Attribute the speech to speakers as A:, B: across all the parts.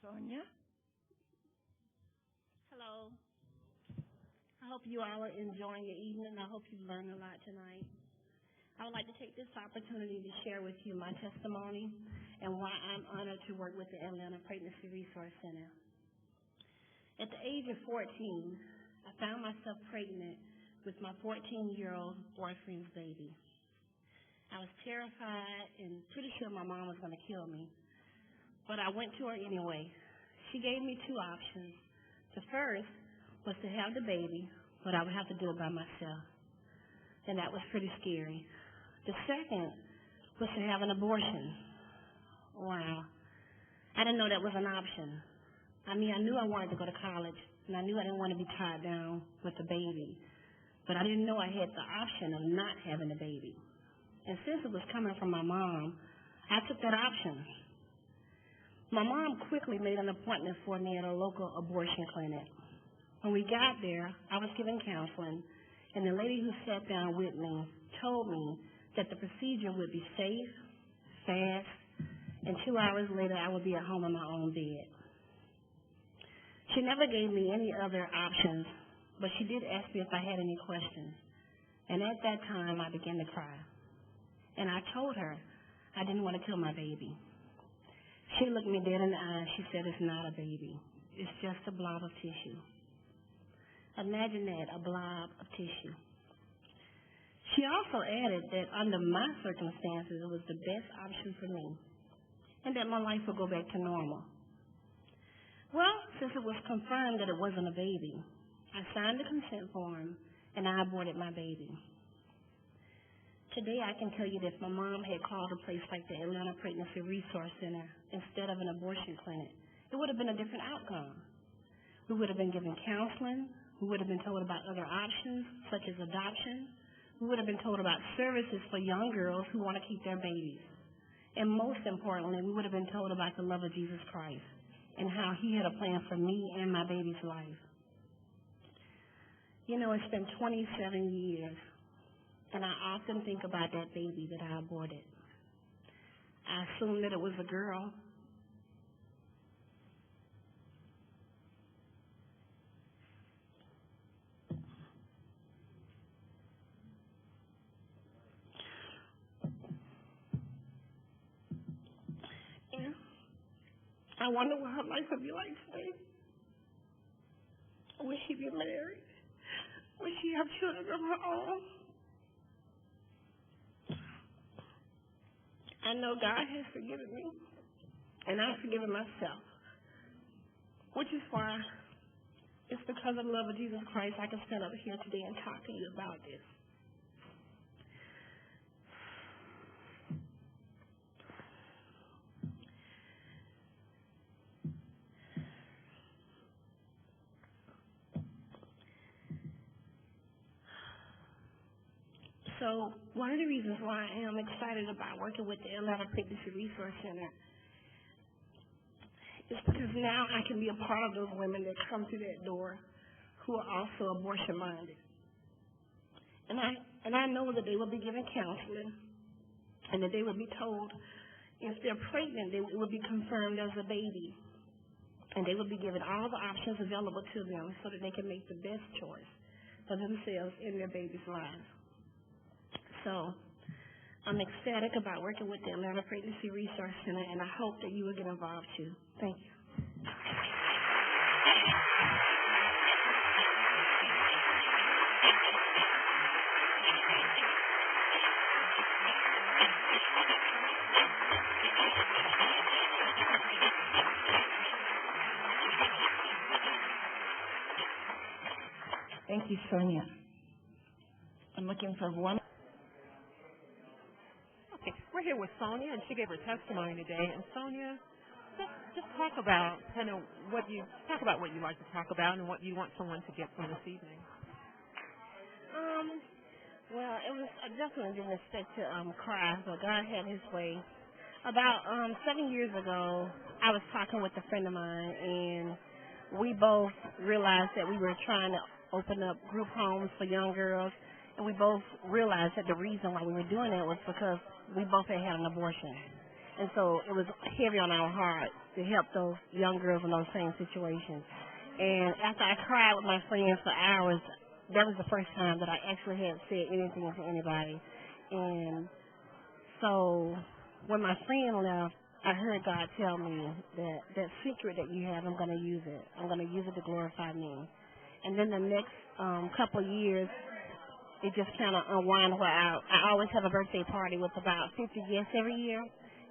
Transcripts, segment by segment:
A: Sonya.
B: Hello. I hope you all are enjoying your evening. I hope you've learned a lot tonight. I would like to take this opportunity to share with you my testimony and why I'm honored to work with the Atlanta Pregnancy Resource Center. At the age of 14, I found myself pregnant with my 14-year-old boyfriend's baby. I was terrified and pretty sure my mom was going to kill me, but I went to her anyway. She gave me two options. The first was to have the baby, but I would have to do it by myself, and that was pretty scary. The second was to have an abortion. Wow. I didn't know that was an option. I mean, I knew I wanted to go to college, and I knew I didn't want to be tied down with a baby, but I didn't know I had the option of not having a baby. And since it was coming from my mom, I took that option. My mom quickly made an appointment for me at a local abortion clinic. When we got there, I was given counseling, and the lady who sat down with me told me that the procedure would be safe, fast, and 2 hours later I would be at home in my own bed. She never gave me any other options, but she did ask me if I had any questions. And at that time, I began to cry. And I told her I didn't want to kill my baby. She looked me dead in the eye and she said, "It's not a baby. It's just a blob of tissue." Imagine that, a blob of tissue. She also added that under my circumstances, it was the best option for me and that my life would go back to normal. Well, since it was confirmed that it wasn't a baby, I signed the consent form and I aborted my baby. Today, I can tell you that if my mom had called a place like the Atlanta Pregnancy Resource Center instead of an abortion clinic, it would have been a different outcome. We would have been given counseling. We would have been told about other options, such as adoption. We would have been told about services for young girls who want to keep their babies. And most importantly, we would have been told about the love of Jesus Christ and how he had a plan for me and my baby's life. You know, it's been 27 years, and I often think about that baby that I aborted. I assumed that it was a girl. And I wonder what her life would be like today. Will she be married? Will she have children of her own? I know God has forgiven me, and I've forgiven myself, which is why it's because of the love of Jesus Christ I can stand up here today and talk to you about this. So one of the reasons why I am excited about working with the Atlanta Pregnancy Resource Center is because now I can be a part of those women that come through that door who are also abortion-minded. And I know that they will be given counseling and that they will be told if they're pregnant, it will be confirmed as a baby. And they will be given all the options available to them so that they can make the best choice for themselves in their baby's lives. So I'm ecstatic about working with the Atlanta Pregnancy Resource Center, and I hope that you will get involved too. Thank you.
A: Thank you, Sonya. I'm looking for one.
C: Okay, we're here with Sonya, and she gave her testimony today. And Sonya, just talk about what you like to talk about and what you want someone to get from this evening.
B: Well, it was I definitely didn't expect to cry, but God had His way. About 7 years ago, I was talking with a friend of mine, and we both realized that we were trying to open up group homes for young girls, and we both realized that the reason why we were doing that was because we both had had an abortion. And so it was heavy on our heart to help those young girls in those same situations. And after I cried with my friends for hours, that was the first time that I actually had said anything to anybody. And so when my friend left, I heard God tell me that that secret that you have, I'm going to use it. I'm going to use it to glorify me. And then the next couple of years, it just kind of unwound where I always have a birthday party with about 50 guests every year.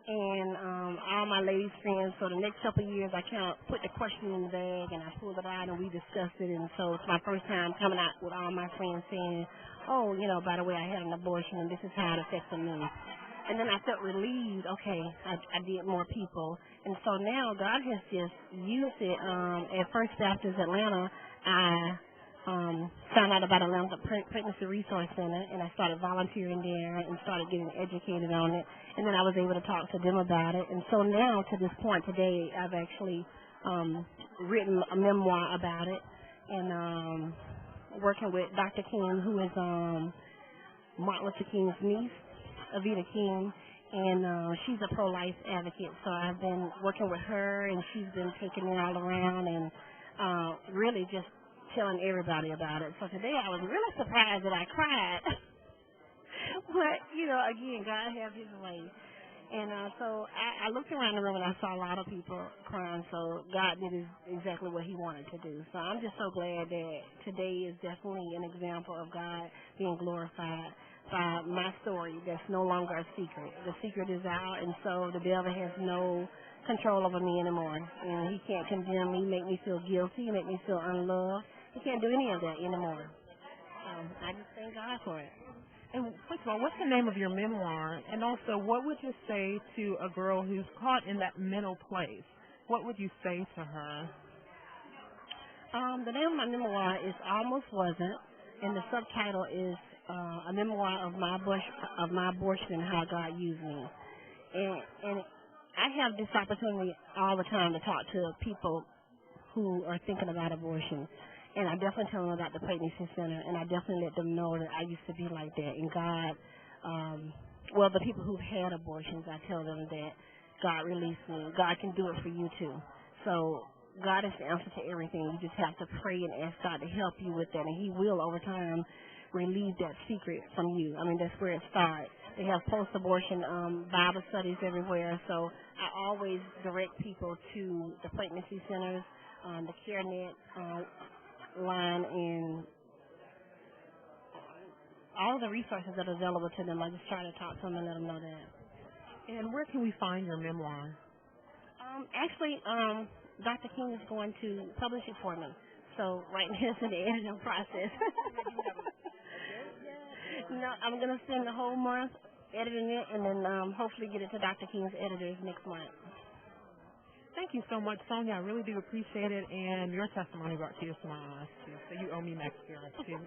B: And all my ladies friends, so the next couple of years I kind of put the question in the bag and I pulled it out and we discussed it. And so it's my first time coming out with all my friends saying, oh, you know, by the way, I had an abortion and this is how it affected me. And then I felt relieved, okay, I did more people. And so now God has just used it. At First Baptist Atlanta, I found out about Atlanta Pregnancy Resource Center, and I started volunteering there and started getting educated on it. And then I was able to talk to them about it. And so now, to this point today, I've actually written a memoir about it and working with Dr. King, who is Martin Luther King's niece, Avita King, and she's a pro-life advocate. So I've been working with her, and she's been taking me all around and really just telling everybody about it. So today I was really surprised that I cried. But, you know, again, God has his way. And so I looked around the room and I saw a lot of people crying, so God did exactly what he wanted to do. So I'm just so glad that today is definitely an example of God being glorified by my story that's no longer a secret. The secret is out, and so the devil has no control over me anymore. And he can't condemn me, make me feel guilty, make me feel unloved. He can't do any of that anymore. I just thank God for it.
C: And first of all, what's the name of your memoir? And also, what would you say to a girl who's caught in that mental place? What would you say to her?
B: The name of my memoir is Almost Wasn't, and the subtitle is a memoir of my abortion and how God used me. And I have this opportunity all the time to talk to people who are thinking about abortion. And I definitely tell them about the pregnancy center, and I definitely let them know that I used to be like that. And God, the people who've had abortions, I tell them that God released me. God can do it for you too. So God is the answer to everything. You just have to pray and ask God to help you with that, and he will over time relieve that secret from you. I mean, that's where it starts. They have post-abortion Bible studies everywhere, so I always direct people to the pregnancy centers, the CareNet line, and all the resources that are available to them. I just try to talk to them and let them know that.
C: And where can we find your memoir?
B: Actually, Dr. King is going to publish it for me. So right now it's in the editing process. No, I'm going to spend the whole month editing it and then hopefully get it to Dr. King's editors next month.
C: Thank you so much, Sonya. I really do appreciate it, and your testimony brought tears to my eyes, too. So you owe me next year, too.